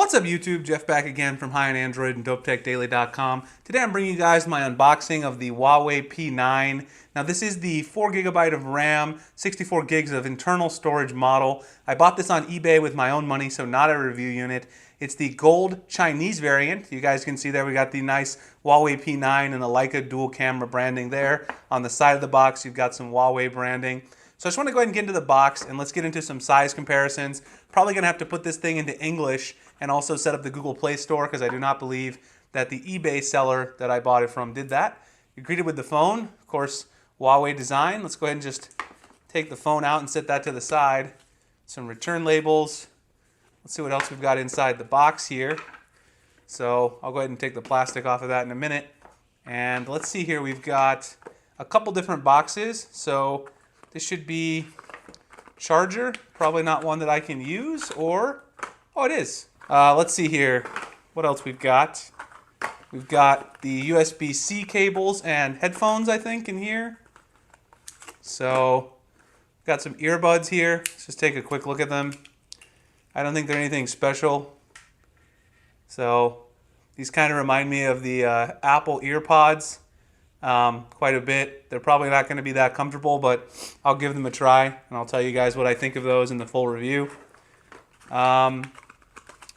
What's up YouTube? Jeff back again from High on Android and DopeTechDaily.com. Today I'm bringing you guys my unboxing of the Huawei P9. Now this is the 4GB of RAM, 64 gigs of internal storage model. I bought this on eBay with my own money, so not a review unit. It's the gold Chinese variant. You guys can see there we got the nice Huawei P9 and the Leica dual camera branding there. On the side of the box you've got some Huawei branding. So I just want to go ahead and get into the box and let's get into some size comparisons. Probably going to have to put this thing into English and also set up the Google Play Store because I do not believe that the eBay seller that I bought it from did that. You're greeted with the phone, of course, Huawei design. Let's go ahead and just take the phone out and set that to the side. Some return labels. Let's see what else we've got inside the box here. So I'll go ahead and take the plastic off of that in a minute. And let's see here, we've got a couple different boxes. So this should be charger, probably not one that I can use, or, oh, it is. Let's see here, what else we've got. We've got the USB-C cables and headphones, I think, in here. So, got some earbuds here. Let's just take a quick look at them. I don't think they're anything special. So, these kind of remind me of the Apple EarPods. Quite a bit. They're probably not going to be that comfortable, but I'll give them a try and I'll tell you guys what I think of those in the full review.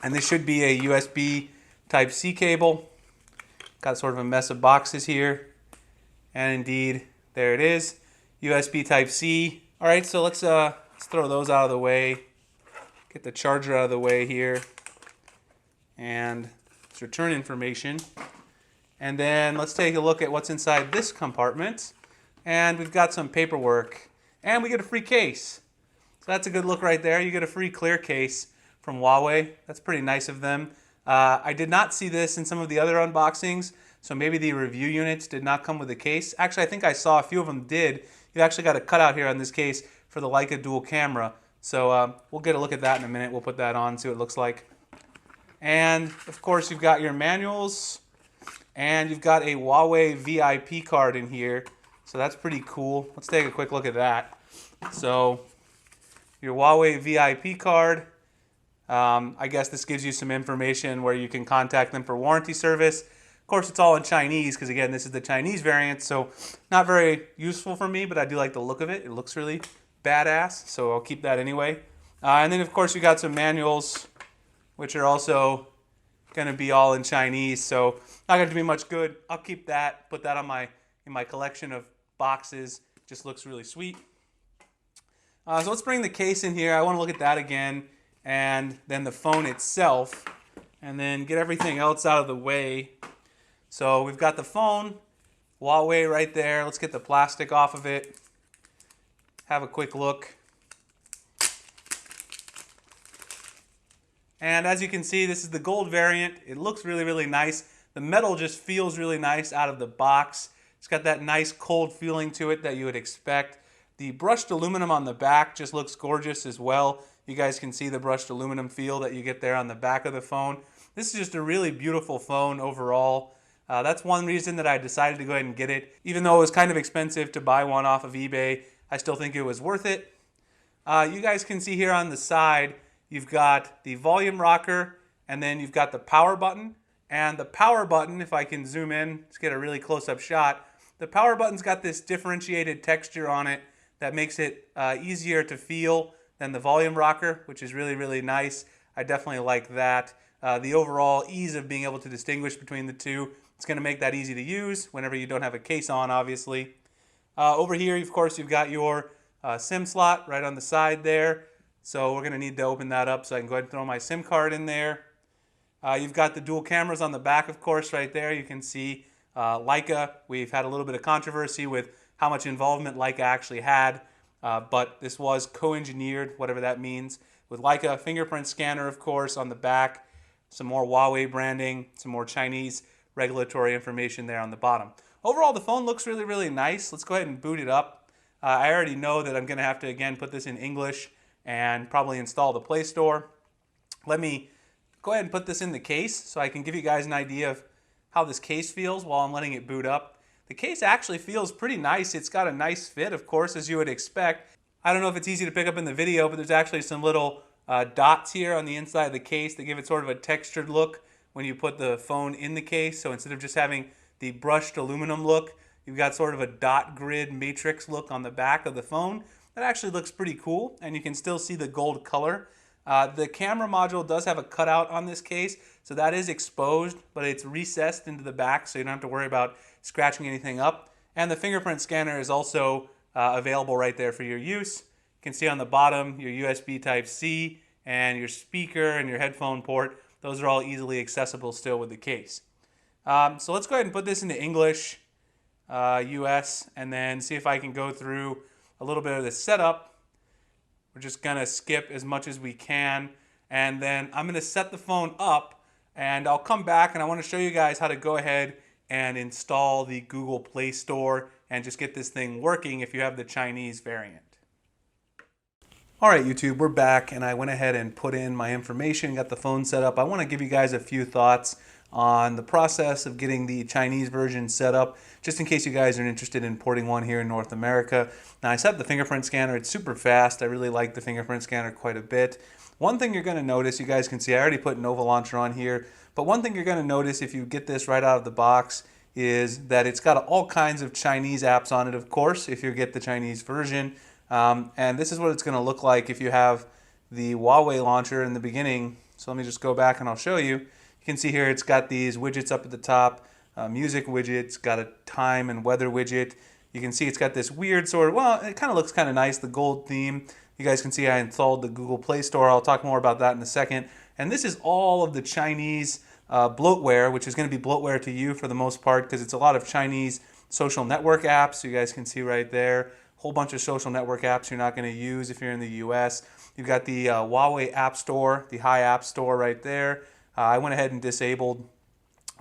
And this should be a USB Type-C cable. Got sort of a mess of boxes here, and indeed there it is, USB Type-C. All right, so let's throw those out of the way, get the charger out of the way here, and it's return information. And then let's take a look at what's inside this compartment. And we've got some paperwork. And we get a free case. So that's a good look right there. You get a free clear case from Huawei. That's pretty nice of them. I did not see this in some of the other unboxings, so maybe the review units did not come with a case. Actually, I think I saw a few of them did. You actually got a cutout here on this case for the Leica dual camera. So we'll get a look at that in a minute. We'll put that on, see what it looks like. And of course, you've got your manuals. And you've got a Huawei VIP card in here, so that's pretty cool. Let's take a quick look at that. So, your Huawei VIP card, I guess this gives you some information where you can contact them for warranty service. Of course, it's all in Chinese because, again, this is the Chinese variant, so not very useful for me, but I do like the look of it. It looks really badass, so I'll keep that anyway. And then, of course, you got some manuals, which are also going to be all in Chinese, so not going to be much good. I'll keep that, put that on in my collection of boxes. Just looks really sweet. So let's bring the case in here. I want to look at that again, and then the phone itself, and then get everything else out of the way. So we've got the phone, Huawei right there. Let's get the plastic off of it. Have a quick look. And as you can see, this is the gold variant. It looks really, really nice. The metal just feels really nice out of the box. It's got that nice cold feeling to it that you would expect. The brushed aluminum on the back just looks gorgeous as well. You guys can see the brushed aluminum feel that you get there on the back of the phone. This is just a really beautiful phone overall. That's one reason that I decided to go ahead and get it. Even though it was kind of expensive to buy one off of eBay, I still think it was worth it. You guys can see here on the side, you've got the volume rocker, and then you've got the power button. And the power button, if I can zoom in, let's get a really close-up shot. The power button's got this differentiated texture on it that makes it easier to feel than the volume rocker, which is really, really nice. I definitely like that. The overall ease of being able to distinguish between the two, it's going to make that easy to use whenever you don't have a case on, obviously. Over here, of course, you've got your SIM slot right on the side there. So we're going to need to open that up so I can go ahead and throw my SIM card in there. You've got the dual cameras on the back, of course, right there. You can see Leica. We've had a little bit of controversy with how much involvement Leica actually had, but this was co-engineered, whatever that means, with Leica. Fingerprint Scanner, of course, on the back. Some more Huawei branding, some more Chinese regulatory information there on the bottom. Overall, the phone looks really, really nice. Let's go ahead and boot it up. I already know that I'm going to have to, again, put this in English and probably install the Play Store. Let me go ahead and put this in the case so I can give you guys an idea of how this case feels while I'm letting it boot up. The case actually feels pretty nice. It's got a nice fit, of course, as you would expect. I don't know if it's easy to pick up in the video, but there's actually some little dots here on the inside of the case that give it sort of a textured look when you put the phone in the case. So instead of just having the brushed aluminum look, you've got sort of a dot grid matrix look on the back of the phone. That actually looks pretty cool, and you can still see the gold color. The camera module does have a cutout on this case, so that is exposed, but it's recessed into the back, so you don't have to worry about scratching anything up. And the fingerprint scanner is also available right there for your use. You can see on the bottom your USB Type-C and your speaker and your headphone port. Those are all easily accessible still with the case. So let's go ahead and put this into English, US, and then see if I can go through a little bit of the setup. We're just going to skip as much as we can, and then I'm going to set the phone up, and I'll come back and I want to show you guys how to go ahead and install the Google Play Store and just get this thing working if you have the Chinese variant. Alright YouTube, we're back, and I went ahead and put in my information, got the phone set up. I want to give you guys a few thoughts on the process of getting the Chinese version set up, just in case you guys are interested in importing one here in North America. Now, I set up the fingerprint scanner. It's super fast. I really like the fingerprint scanner quite a bit. One thing you're going to notice, you guys can see I already put Nova Launcher on here, but one thing you're going to notice if you get this right out of the box is that it's got all kinds of Chinese apps on it, of course, if you get the Chinese version. And this is what it's going to look like if you have the Huawei launcher in the beginning. So let me just go back and I'll show you. You can see here it's got these widgets up at the top, music widgets, got a time and weather widget. You can see it's got this weird sort of, well, it kind of looks kind of nice, the gold theme. You guys can see I installed the Google Play Store. I'll talk more about that in a second. And this is all of the Chinese bloatware, which is going to be bloatware to you for the most part because it's a lot of Chinese social network apps. You guys can see right there. Whole bunch of social network apps you're not going to use if you're in the US. You've got the Huawei App Store, the Hi App Store right there. I went ahead and disabled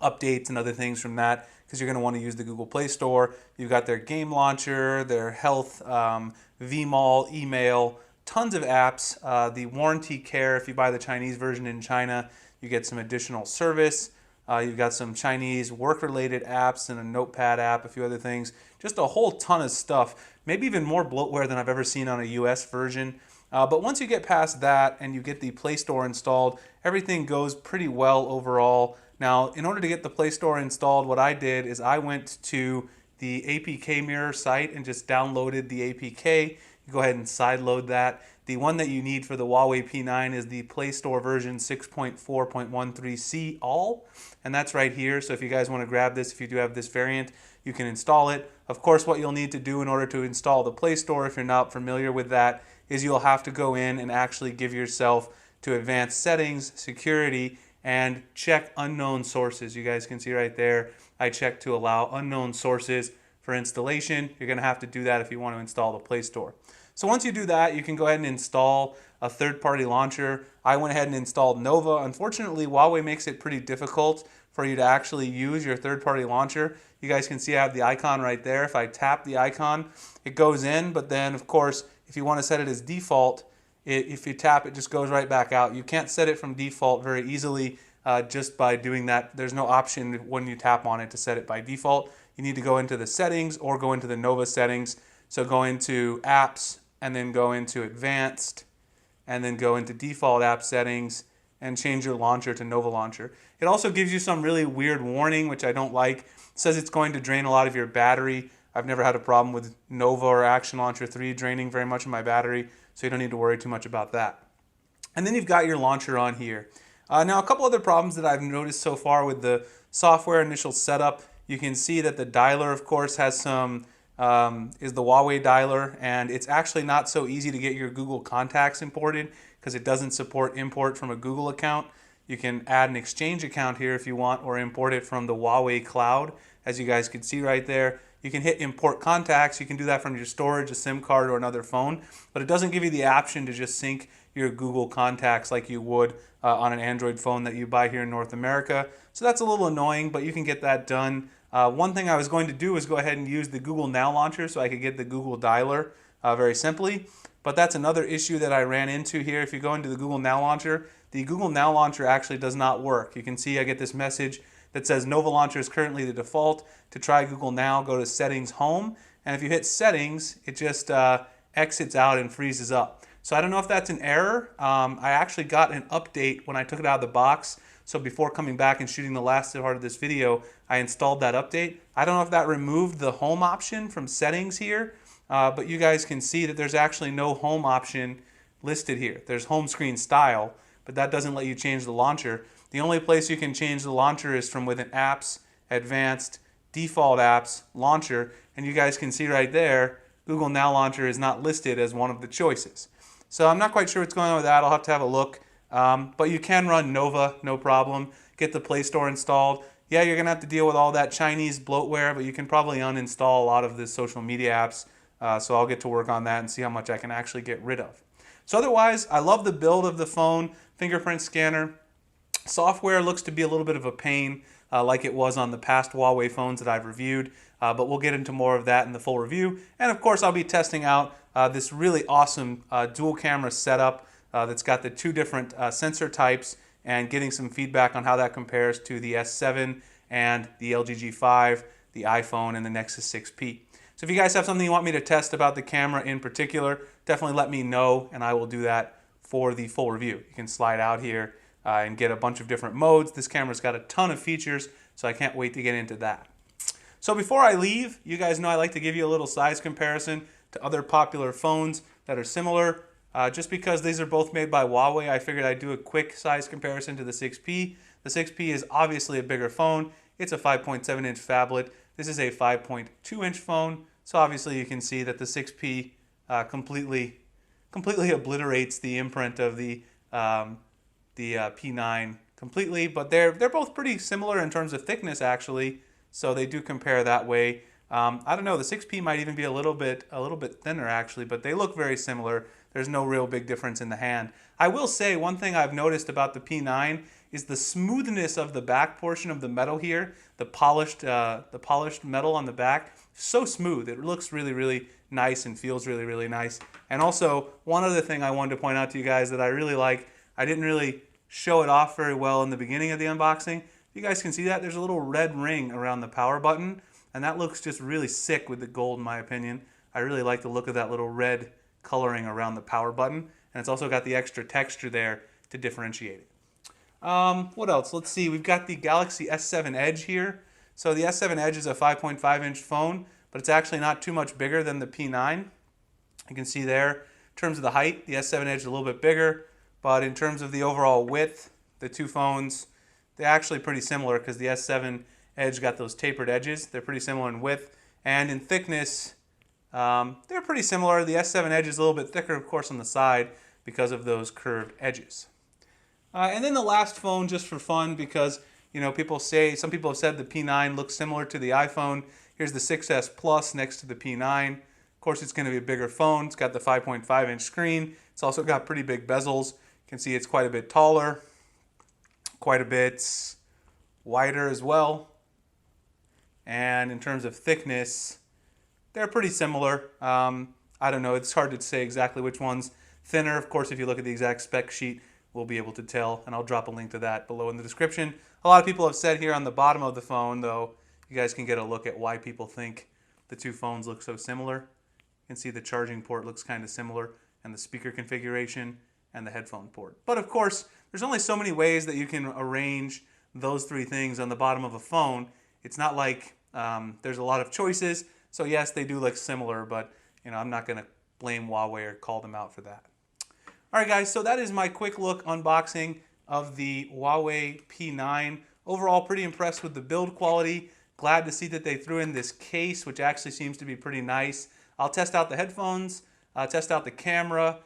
updates and other things from that because you're going to want to use the Google Play Store. You've got their game launcher, their health, VMall, email, tons of apps. The warranty care, if you buy the Chinese version in China, you get some additional service. You've got some Chinese work-related apps and a notepad app, a few other things. Just a whole ton of stuff. Maybe even more bloatware than I've ever seen on a US version. But once you get past that and you get the Play Store installed, everything goes pretty well overall. Now, in order to get the Play Store installed, what I did is I went to the APK Mirror site and just downloaded the APK. You go ahead and sideload that. The one that you need for the Huawei P9 is the Play Store version 6.4.13c all, and that's right here. So if you guys want to grab this, if you do have this variant, you can install it. Of course, what you'll need to do in order to install the Play Store, if you're not familiar with that, is you'll have to go in and actually give yourself to advanced settings, security, and check unknown sources. You guys can see right there, I checked to allow unknown sources for installation. You're going to have to do that if you want to install the Play Store. So once you do that, you can go ahead and install a third-party launcher. I went ahead and installed Nova. Unfortunately, Huawei makes it pretty difficult for you to actually use your third-party launcher. You guys can see I have the icon right there. If I tap the icon, it goes in, but then, of course, if you want to set it as default, if you tap, it just goes right back out. You can't set it from default very easily just by doing that. There's no option when you tap on it to set it by default. You need to go into the settings or go into the Nova settings. So go into apps and then go into advanced and then go into default app settings and change your launcher to Nova Launcher. It also gives you some really weird warning, which I don't like. It says it's going to drain a lot of your battery. I've never had a problem with Nova or Action Launcher 3 draining very much of my battery, so you don't need to worry too much about that. And then you've got your launcher on here. Now, a couple other problems that I've noticed so far with the software initial setup. You can see that the dialer, of course, has some is the Huawei dialer, and it's actually not so easy to get your Google contacts imported because it doesn't support import from a Google account. You can add an Exchange account here if you want, or import it from the Huawei cloud, as you guys can see right there. You can hit import contacts. You can do that from your storage, a SIM card, or another phone, but it doesn't give you the option to just sync your Google contacts like you would on an Android phone that you buy here in North America. So that's a little annoying, but you can get that done. One thing I was going to do was go ahead and use the Google Now launcher so I could get the Google dialer very simply. But that's another issue that I ran into here. If you go into the Google Now launcher, the Google Now launcher actually does not work. You can see I get this message that says Nova Launcher is currently the default. To try Google Now, go to Settings Home. And if you hit Settings, it just exits out and freezes up. So I don't know if that's an error. I actually got an update when I took it out of the box. So before coming back and shooting the last part of this video, I installed that update. I don't know if that removed the home option from settings here, but you guys can see that there's actually no home option listed here. There's home screen style, but that doesn't let you change the launcher. The only place you can change the launcher is from within apps, advanced, default apps, launcher, and you guys can see right there, Google Now Launcher is not listed as one of the choices. So I'm not quite sure what's going on with that. I'll have to have a look. But you can run Nova, no problem. Get the Play Store installed. Yeah, you're going to have to deal with all that Chinese bloatware, but you can probably uninstall a lot of the social media apps. So I'll get to work on that and see how much I can actually get rid of. So otherwise, I love the build of the phone. Fingerprint scanner. Software looks to be a little bit of a pain, like it was on the past Huawei phones that I've reviewed. But we'll get into more of that in the full review. And of course, I'll be testing out this really awesome dual camera setup that's got the two different sensor types and getting some feedback on how that compares to the S7 and the LG G5, the iPhone, and the Nexus 6P. So if you guys have something you want me to test about the camera in particular, definitely let me know and I will do that for the full review. You can slide out here and get a bunch of different modes. This camera's got a ton of features, so I can't wait to get into that. So before I leave, you guys know I like to give you a little size comparison to other popular phones that are similar. Just because these are both made by Huawei, I figured I'd do a quick size comparison to the 6P. The 6P is obviously a bigger phone. It's a 5.7-inch phablet. This is a 5.2-inch phone. So obviously you can see that the 6P completely obliterates the imprint of the P9 completely. But they're both pretty similar in terms of thickness, actually. So they do compare that way. I don't know, the 6P might even be a little bit thinner actually, but they look very similar. There's no real big difference in the hand. I will say one thing I've noticed about the P9 is the smoothness of the back portion of the metal here, the polished metal on the back, so smooth. It looks really, really nice and feels really, really nice. And also, one other thing I wanted to point out to you guys that I really like, I didn't really show it off very well in the beginning of the unboxing. You guys can see that there's a little red ring around the power button, and that looks just really sick with the gold in my opinion. I really like the look of that little red coloring around the power button, and it's also got the extra texture there to differentiate it. What else? Let's see. We've got the Galaxy S7 Edge here. So the S7 Edge is a 5.5-inch phone, but it's actually not too much bigger than the P9. You can see there, in terms of the height, the S7 Edge is a little bit bigger, but in terms of the overall width, the two phones, they're actually pretty similar because the S7 Edge got those tapered edges. They're pretty similar in width, and in thickness, they're pretty similar. The S7 Edge is a little bit thicker, of course, on the side because of those curved edges. And then the last phone, just for fun, because some people have said the P9 looks similar to the iPhone. Here's the 6S Plus next to the P9. Of course, it's going to be a bigger phone. It's got the 5.5-inch screen. It's also got pretty big bezels. You can see it's quite a bit taller, quite a bit wider as well. And in terms of thickness, they're pretty similar. I don't know, it's hard to say exactly which one's thinner. Of course, if you look at the exact spec sheet, we'll be able to tell, and I'll drop a link to that below in the description. A lot of people have said here on the bottom of the phone, though, you guys can get a look at why people think the two phones look so similar. You can see the charging port looks kind of similar, and the speaker configuration, and the headphone port. But of course, there's only so many ways that you can arrange those three things on the bottom of a phone. It's not like there's a lot of choices. So yes, they do look similar, but I'm not going to blame Huawei or call them out for that. All right, guys, so that is my quick look unboxing of the Huawei P9. Overall, pretty impressed with the build quality. Glad to see that they threw in this case, which actually seems to be pretty nice. I'll test out the headphones, test out the camera,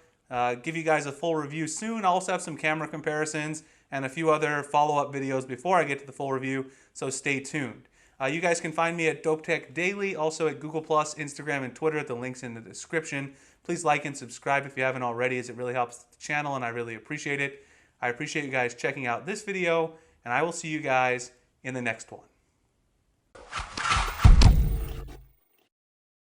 give you guys a full review soon. I'll also have some camera comparisons and a few other follow-up videos before I get to the full review, so stay tuned. You guys can find me at Dope Tech Daily, also at Google+, Instagram, and Twitter. The link's in the description. Please like and subscribe if you haven't already, as it really helps the channel, and I really appreciate it. I appreciate you guys checking out this video, and I will see you guys in the next one.